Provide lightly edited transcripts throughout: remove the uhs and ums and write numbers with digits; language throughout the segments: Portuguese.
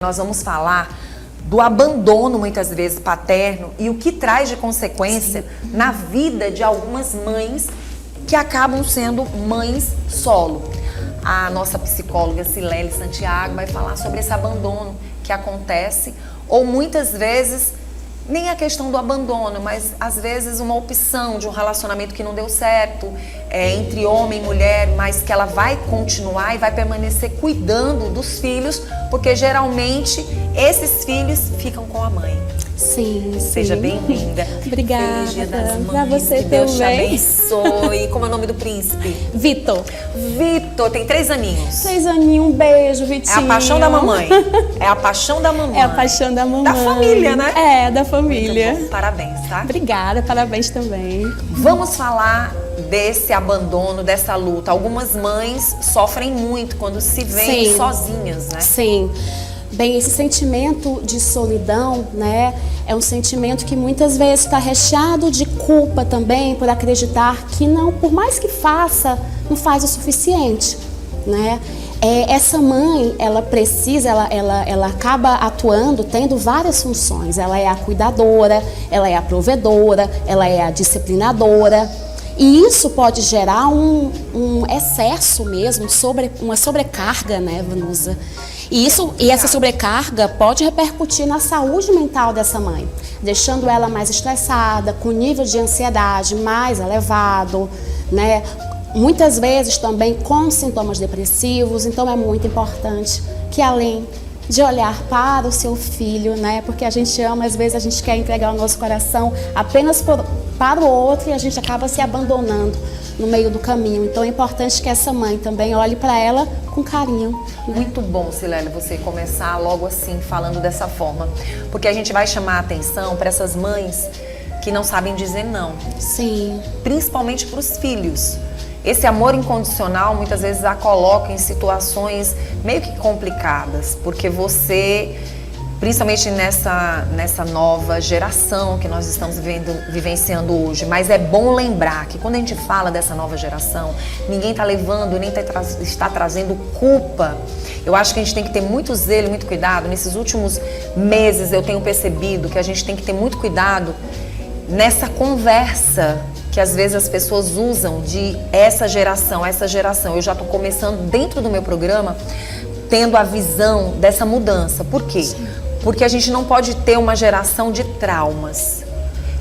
Nós vamos falar do abandono, muitas vezes, paterno e o que traz de consequência na vida de algumas mães que acabam sendo mães solo. A nossa psicóloga Silele Santiago vai falar sobre esse abandono que acontece, ou muitas vezes, nem a questão do abandono, mas às vezes uma opção de um relacionamento que não deu certo, entre homem e mulher, mas que ela vai continuar e vai permanecer cuidando dos filhos, porque geralmente esses filhos ficam com a mãe. Sim, Seja bem-vinda. Obrigada. Feliz Dia das Mães. Pra você que Deus te também. abençoe. Como é o nome do príncipe? Vitor. Vitor, tem 3 aninhos. 3 aninhos, um beijo, É Vitinho. a paixão da mamãe. É a paixão da mamãe. É a paixão da mamãe. Da família, né? É, da família. Muito bom. Parabéns, tá? Obrigada, parabéns também. Vamos falar desse abandono, dessa luta. Algumas mães sofrem muito quando se veem Sim. sozinhas, né? Sim. Bem, esse sentimento de solidão, né, é um sentimento que muitas vezes está recheado de culpa também por acreditar que não, por mais que faça, não faz o suficiente, né? Essa mãe, ela precisa, ela acaba atuando, tendo várias funções. Ela é a cuidadora, ela é a provedora, ela é a disciplinadora. E isso pode gerar um excesso mesmo, uma sobrecarga, né, Vanusa? E essa sobrecarga pode repercutir na saúde mental dessa mãe, deixando ela mais estressada, com nível de ansiedade mais elevado, né? Muitas vezes também com sintomas depressivos. Então é muito importante que, além de olhar para o seu filho, né? Porque a gente ama, às vezes a gente quer entregar o nosso coração apenas para o outro e a gente acaba se abandonando no meio do caminho. Então é importante que essa mãe também olhe para ela com carinho. Muito bom, Silele, você começar logo assim, falando dessa forma. Porque a gente vai chamar a atenção para essas mães que não sabem dizer não. Sim. Principalmente para os filhos. Esse amor incondicional muitas vezes a coloca em situações meio que complicadas, porque você, principalmente nessa nova geração que nós estamos vivenciando hoje, mas é bom lembrar que quando a gente fala dessa nova geração, ninguém está levando, nem está trazendo culpa. Eu acho que a gente tem que ter muito zelo, muito cuidado. Nesses últimos meses eu tenho percebido que a gente tem que ter muito cuidado nessa conversa que às vezes as pessoas usam de essa geração. Eu já estou começando dentro do meu programa tendo a visão dessa mudança. Por quê? Porque a gente não pode ter uma geração de traumas,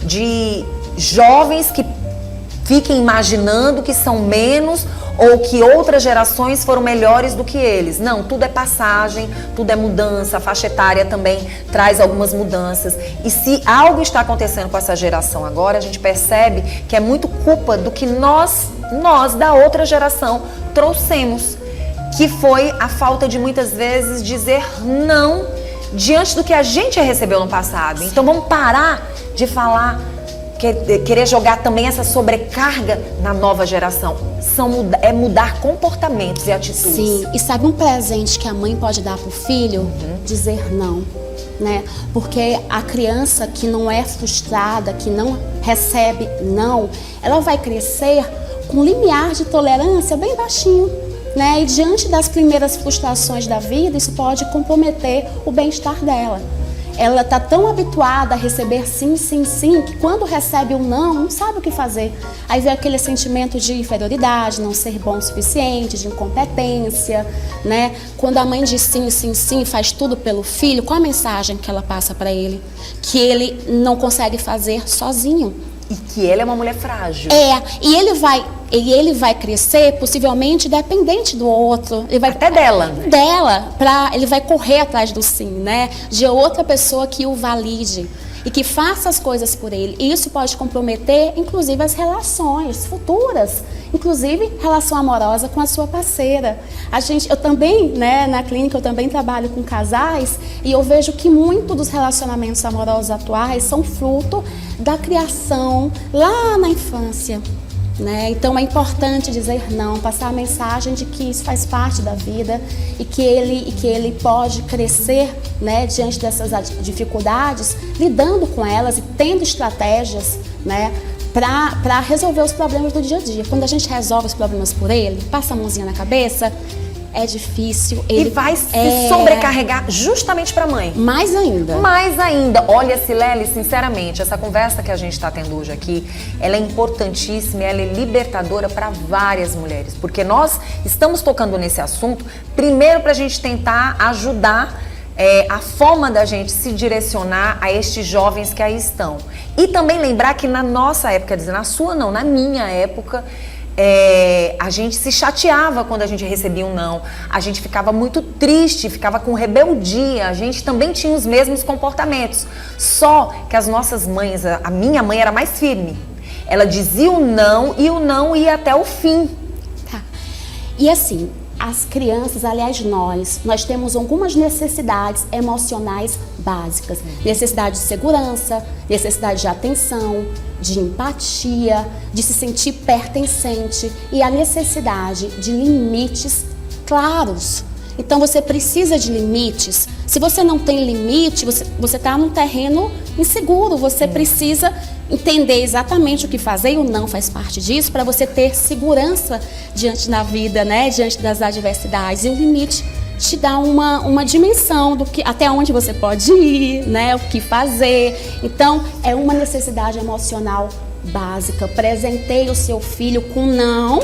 de jovens que fiquem imaginando que são menos ou que outras gerações foram melhores do que eles. Não, tudo é passagem, tudo é mudança, a faixa etária também traz algumas mudanças. E se algo está acontecendo com essa geração agora, a gente percebe que é muito culpa do que nós da outra geração trouxemos, que foi a falta de muitas vezes dizer não diante do que a gente recebeu no passado. Então vamos parar de falar, querer jogar também essa sobrecarga na nova geração. É mudar comportamentos e atitudes. Sim, e sabe um presente que a mãe pode dar para o filho? Dizer não, né? Porque a criança que não é frustrada, que não recebe não, ela vai crescer com um limiar de tolerância bem baixinho, né? E diante das primeiras frustrações da vida, isso pode comprometer o bem-estar dela. Ela está tão habituada a receber sim, sim, sim, que quando recebe um não sabe o que fazer. Aí vem aquele sentimento de inferioridade, não ser bom o suficiente, de incompetência, né? Quando a mãe diz sim, sim, sim, faz tudo pelo filho, qual a mensagem que ela passa para ele? Que ele não consegue fazer sozinho. E que ele é uma mulher frágil. E ele vai crescer possivelmente dependente do outro. Ele vai, até dela. Ele vai correr atrás do sim, né? De outra pessoa que o valide e que faça as coisas por ele. E isso pode comprometer, inclusive, as relações futuras, inclusive relação amorosa com a sua parceira. Eu também, né, na clínica, eu também trabalho com casais e eu vejo que muito dos relacionamentos amorosos atuais são fruto da criação lá na infância. Né? Então é importante dizer não, passar a mensagem de que isso faz parte da vida e que ele pode crescer, né, diante dessas dificuldades, lidando com elas e tendo estratégias, né, para resolver os problemas do dia a dia. Quando a gente resolve os problemas por ele, passa a mãozinha na cabeça é difícil. E vai se sobrecarregar justamente para a mãe. Mais ainda. Mais ainda. Olha, Silele, sinceramente, essa conversa que a gente está tendo hoje aqui, ela é importantíssima, ela é libertadora para várias mulheres. Porque nós estamos tocando nesse assunto, primeiro para a gente tentar ajudar a forma da gente se direcionar a estes jovens que aí estão. E também lembrar que na nossa época, quer dizer, na sua não, na minha época, a gente se chateava quando a gente recebia um não, a gente ficava muito triste, ficava com rebeldia, a gente também tinha os mesmos comportamentos, só que as nossas mães, a minha mãe era mais firme, ela dizia o não e o não ia até o fim. Tá. E assim, as crianças, aliás nós temos algumas necessidades emocionais básicas. Necessidade de segurança, necessidade de atenção, de empatia, de se sentir pertencente e a necessidade de limites claros. Então você precisa de limites. Se você não tem limite, você está num terreno inseguro. Você precisa entender exatamente o que fazer e o não faz parte disso para você ter segurança diante da vida, né? Diante das adversidades. E o limite te dá uma dimensão do que, até onde você pode ir, né? O que fazer. Então, é uma necessidade emocional básica. Presenteie o seu filho com não.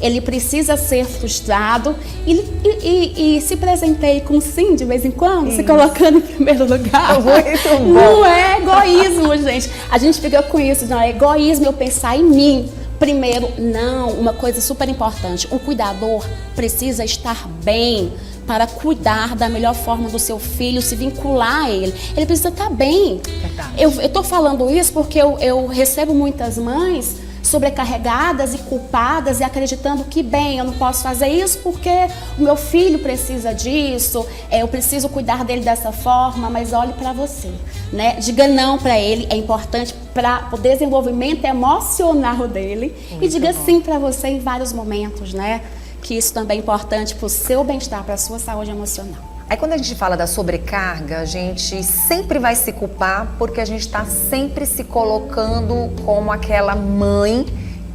Ele precisa ser frustrado e se presenteie com sim de vez em quando, se colocando em primeiro lugar. Muito bom. Não é egoísmo, gente. A gente fica com isso, não é egoísmo eu pensar em mim. Primeiro, não, uma coisa super importante, o cuidador precisa estar bem para cuidar da melhor forma do seu filho, se vincular a ele. Ele precisa estar bem. Verdade. Eu estou falando isso porque eu recebo muitas mães sobrecarregadas e culpadas e acreditando que, bem, eu não posso fazer isso porque o meu filho precisa disso, eu preciso cuidar dele dessa forma, mas olhe para você, né? Diga não para ele, é importante para o desenvolvimento emocional dele. Muito e diga sim para você em vários momentos, né? Que isso também é importante para o seu bem-estar, para a sua saúde emocional. Aí quando a gente fala da sobrecarga, a gente sempre vai se culpar porque a gente está sempre se colocando como aquela mãe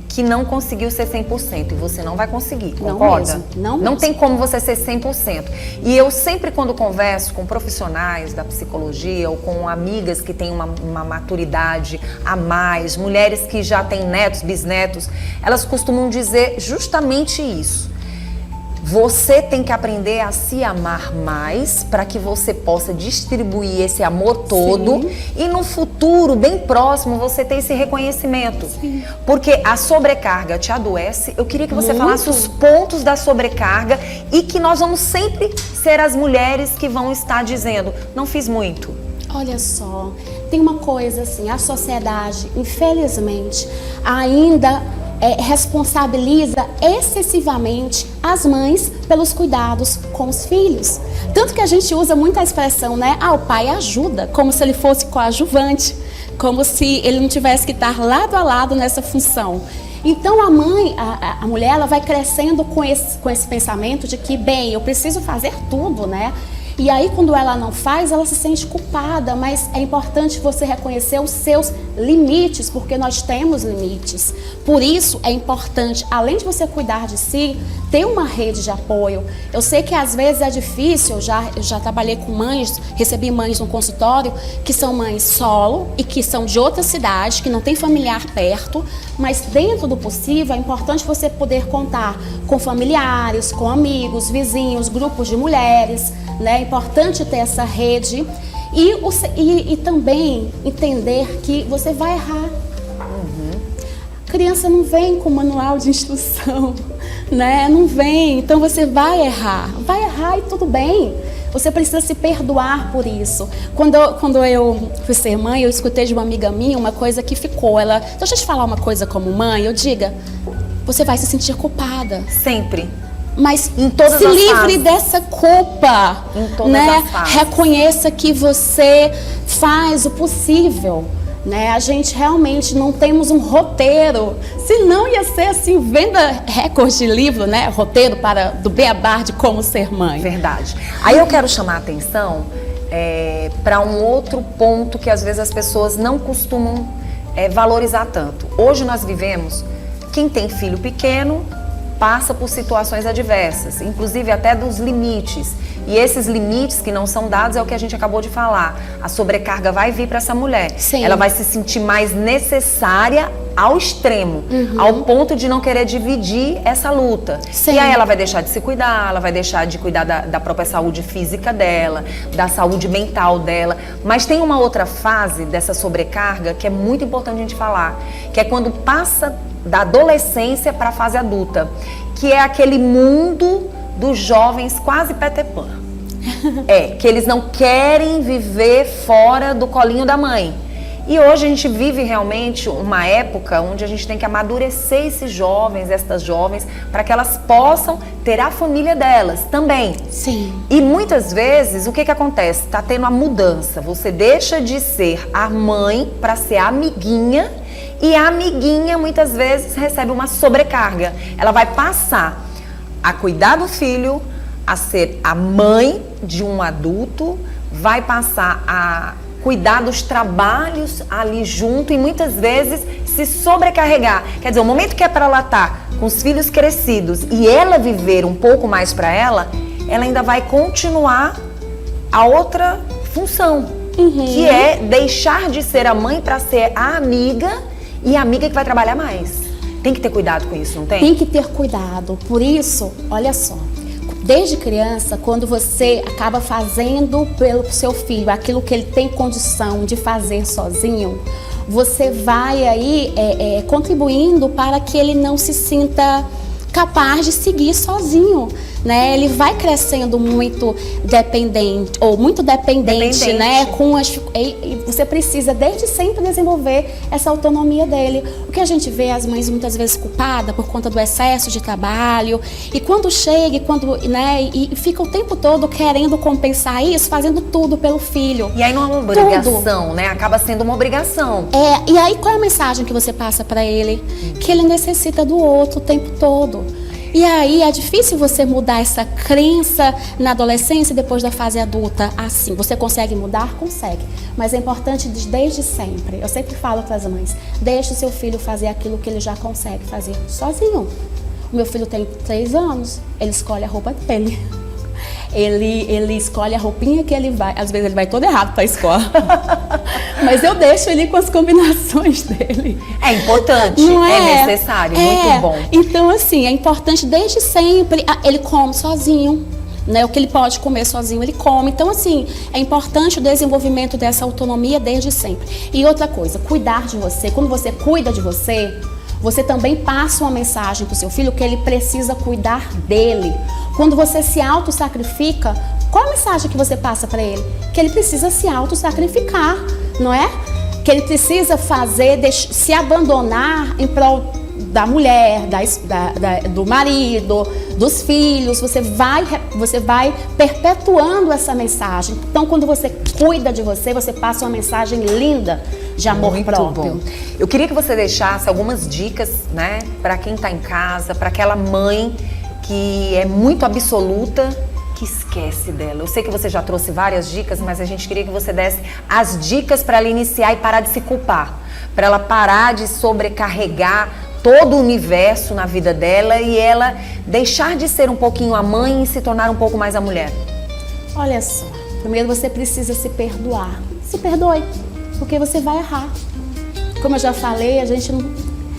que não conseguiu ser 100% e você não vai conseguir, concorda? Não tem como você ser 100%. E eu sempre quando converso com profissionais da psicologia ou com amigas que têm uma maturidade a mais, mulheres que já têm netos, bisnetos, elas costumam dizer justamente isso. Você tem que aprender a se amar mais para que você possa distribuir esse amor todo. Sim. E no futuro, bem próximo, você ter esse reconhecimento. Sim. Porque a sobrecarga te adoece. Eu queria que você falasse os pontos da sobrecarga e que nós vamos sempre ser as mulheres que vão estar dizendo, não fiz muito. Olha só, tem uma coisa assim, a sociedade, infelizmente, ainda responsabiliza excessivamente as mães pelos cuidados com os filhos. Tanto que a gente usa muito a expressão, né? O pai ajuda, como se ele fosse coadjuvante, como se ele não tivesse que estar lado a lado nessa função. Então a mãe, a mulher, ela vai crescendo com esse pensamento de que, bem, eu preciso fazer tudo, né? E aí quando ela não faz, ela se sente culpada, mas é importante você reconhecer os seus limites, porque nós temos limites. Por isso é importante, além de você cuidar de si, ter uma rede de apoio. Eu sei que às vezes é difícil, eu já trabalhei com mães, recebi mães no consultório, que são mães solo e que são de outra cidade, que não tem familiar perto, mas dentro do possível é importante você poder contar com familiares, com amigos, vizinhos, grupos de mulheres, né? É importante ter essa rede e também entender que você vai errar. A criança não vem com manual de instrução, né? Não vem, então você vai errar e tudo bem. Você precisa se perdoar por isso. Quando eu fui ser mãe, eu escutei de uma amiga minha uma coisa que ficou. Ela, deixa eu te falar uma coisa como mãe, eu diga, você vai se sentir culpada. Sempre. Mas se livre dessa culpa, né? Reconheça que você faz o possível, né? A gente realmente não temos um roteiro, senão ia ser assim, venda recorde de livro, né? Roteiro do Beabá de como ser mãe. Verdade. Aí eu quero chamar a atenção para um outro ponto que às vezes as pessoas não costumam valorizar tanto. Hoje nós vivemos, quem tem filho pequeno passa por situações adversas, inclusive até dos limites. E esses limites que não são dados é o que a gente acabou de falar. A sobrecarga vai vir para essa mulher. Sim. Ela vai se sentir mais necessária ao extremo, ao ponto de não querer dividir essa luta. Sim. E aí ela vai deixar de se cuidar, ela vai deixar de cuidar da própria saúde física dela, da saúde mental dela. Mas tem uma outra fase dessa sobrecarga que é muito importante a gente falar, que é quando passa da adolescência para a fase adulta, que é aquele mundo dos jovens quase Peter Pan. Que eles não querem viver fora do colinho da mãe. E hoje a gente vive realmente uma época onde a gente tem que amadurecer esses jovens, estas jovens, para que elas possam ter a família delas também. Sim. E muitas vezes, o que acontece? Está tendo a mudança. Você deixa de ser a mãe para ser a amiguinha, e a amiguinha muitas vezes recebe uma sobrecarga. Ela vai passar a cuidar do filho, a ser a mãe de um adulto, vai passar a cuidar dos trabalhos ali junto e muitas vezes se sobrecarregar. Quer dizer, o momento que é para ela estar com os filhos crescidos e ela viver um pouco mais para ela ainda vai continuar a outra função, que é deixar de ser a mãe para ser a amiga, e a amiga que vai trabalhar mais. Tem que ter cuidado com isso, não tem? Tem que ter cuidado. Por isso, olha só, desde criança, quando você acaba fazendo pelo seu filho aquilo que ele tem condição de fazer sozinho, você vai aí contribuindo para que ele não se sinta capaz de seguir sozinho, né? Ele vai crescendo muito dependente, ou muito dependente. Né? E você precisa desde sempre desenvolver essa autonomia dele. O que a gente vê as mães muitas vezes culpadas por conta do excesso de trabalho, e quando chega, e fica o tempo todo querendo compensar isso, fazendo tudo pelo filho. E aí não é uma obrigação, né? Acaba sendo uma obrigação. E aí qual é a mensagem que você passa para ele? Que ele necessita do outro o tempo todo. E aí é difícil você mudar essa crença na adolescência e depois da fase adulta assim. Você consegue mudar? Consegue. Mas é importante desde sempre. Eu sempre falo para as mães, deixe o seu filho fazer aquilo que ele já consegue fazer sozinho. O meu filho tem 3 anos, ele escolhe a roupa dele. Ele escolhe a roupinha que ele vai. Às vezes ele vai todo errado para a escola. Mas eu deixo ele com as combinações dele. É importante, não é necessário, muito bom. Então, assim, é importante desde sempre. Ele come sozinho, né? O que ele pode comer sozinho, ele come. Então, assim, é importante o desenvolvimento dessa autonomia desde sempre. E outra coisa, cuidar de você. Quando você cuida de você, você também passa uma mensagem para o seu filho que ele precisa cuidar dele. Quando você se auto-sacrifica, qual a mensagem que você passa para ele? Que ele precisa se auto-sacrificar, não é? Que ele precisa se abandonar em prol da mulher, do marido, dos filhos. Você vai perpetuando essa mensagem. Então, quando você cuida de você, você passa uma mensagem linda de amor próprio. Bom. Eu queria que você deixasse algumas dicas, né, para quem está em casa, para aquela mãe que é muito absoluta, que esquece dela. Eu sei que você já trouxe várias dicas, mas a gente queria que você desse as dicas para ela iniciar e parar de se culpar, para ela parar de sobrecarregar todo o universo na vida dela e ela deixar de ser um pouquinho a mãe e se tornar um pouco mais a mulher. Olha só, primeiro você precisa se perdoar. Se perdoe, porque você vai errar. Como eu já falei,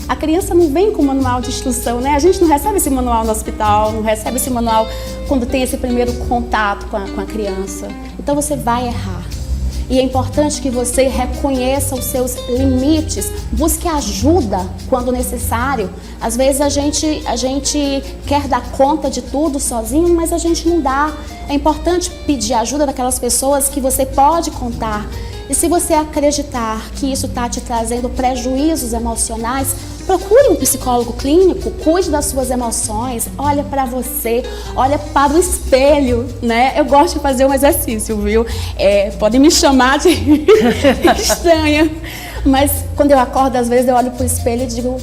a criança não vem com manual de instrução, né? A gente não recebe esse manual no hospital, não recebe esse manual quando tem esse primeiro contato com a criança. Então você vai errar. E é importante que você reconheça os seus limites, busque ajuda quando necessário. Às vezes a gente quer dar conta de tudo sozinho, mas a gente não dá. É importante pedir ajuda daquelas pessoas que você pode contar. E se você acreditar que isso está te trazendo prejuízos emocionais, procure um psicólogo clínico, cuide das suas emoções, olha para você, olha para o espelho, né? Eu gosto de fazer um exercício, viu? Podem me chamar de estranha, mas quando eu acordo, às vezes eu olho para o espelho e digo,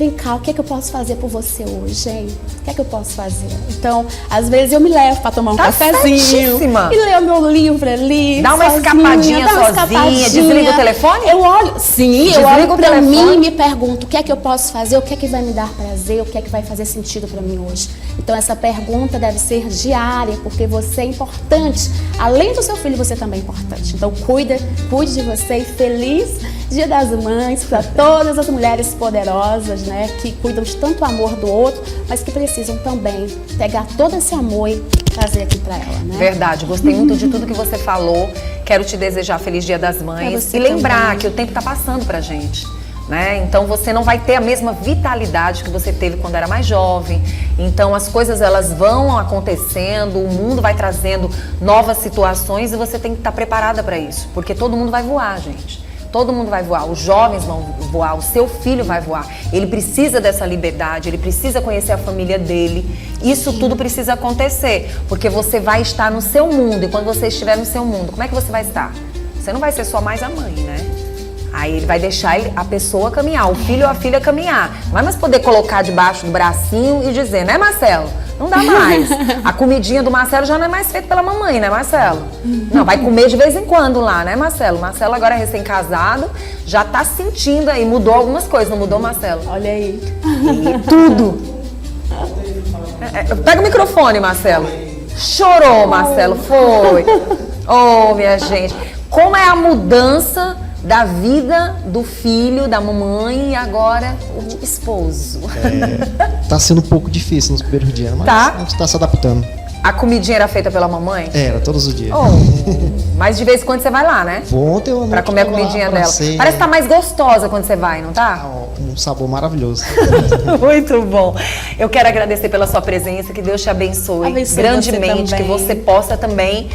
vem cá, o que é que eu posso fazer por você hoje, hein? O que é que eu posso fazer? Então, às vezes eu me levo para tomar um cafezinho certíssima. e ler o meu livro ali, dá uma escapadinha sozinha, desliga o telefone? Eu olho, sim, Desliga eu olho o para telefone. mim e me pergunto o que é que eu posso fazer, o que é que vai me dar prazer, o que é que vai fazer sentido para mim hoje. Então, essa pergunta deve ser diária, porque você é importante. Além do seu filho, você também é importante. Então, cuide de você e feliz Dia das Mães para todas as mulheres poderosas, né, que cuidam de tanto amor do outro, mas que precisam também pegar todo esse amor e trazer aqui para ela, né? Verdade, gostei muito de tudo que você falou. Quero te desejar feliz Dia das Mães e lembrar também. que o tempo está passando pra gente. Né? Então você não vai ter a mesma vitalidade que você teve quando era mais jovem. Então as coisas elas vão acontecendo, o mundo vai trazendo novas situações e você tem que estar preparada para isso, porque todo mundo vai voar, gente. Todo mundo vai voar, os jovens vão voar, o seu filho vai voar. Ele precisa dessa liberdade, ele precisa conhecer a família dele. Isso tudo precisa acontecer, porque você vai estar no seu mundo. E quando você estiver no seu mundo, como é que você vai estar? Você não vai ser só mais a mãe, né? Aí ele vai deixar a pessoa caminhar, o filho ou a filha caminhar. Não vai mais poder colocar debaixo do bracinho e dizer, né, Marcelo? Não dá mais. A comidinha do Marcelo já não é mais feita pela mamãe, né, Marcelo? Não, vai comer de vez em quando lá, né, Marcelo? Marcelo agora é recém-casado, já tá sentindo aí, mudou algumas coisas, não mudou, Marcelo? Olha aí. E tudo. Pega o microfone, Marcelo. Chorou, Marcelo, foi. Oh, minha gente. Como é a mudança da vida do filho, da mamãe e agora o esposo. Tá sendo um pouco difícil nos primeiros dias, mas Tá. a gente tá se adaptando. A comidinha era feita pela mamãe? Era, todos os dias. Oh, mas de vez em quando você vai lá, né? Ontem eu Pra comer a comidinha dela. Ser... Parece que tá mais gostosa quando você vai, não tá? um sabor maravilhoso. Muito bom. Eu quero agradecer pela sua presença, que Deus te abençoe, Abençoe grandemente, você que também. você possa também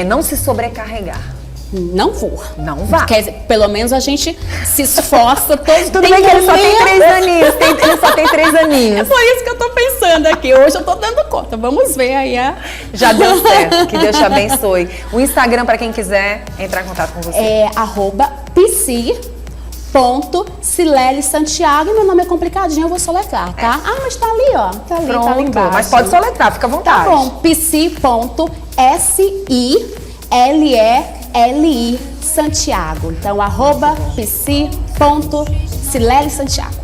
não se sobrecarregar. Não vou. Não vá. Quer dizer, pelo menos a gente se esforça todo Tudo bem que ele só tem 3 aninhos. Ele só tem 3 aninhos. É por isso que eu tô pensando aqui. Hoje eu tô dando conta. Vamos ver aí Já deu certo. Que Deus te abençoe. O Instagram, para quem quiser entrar em contato com você. É @psi.Silele Santiago. Meu nome é complicadinho, eu vou soletrar, tá? Ah, mas tá ali, ó. Tá ali, Pronto. tá ali embaixo. Mas pode soletrar, fica à vontade. Tá bom. psi.SILELI Santiago. Então, @psi.Silele Santiago.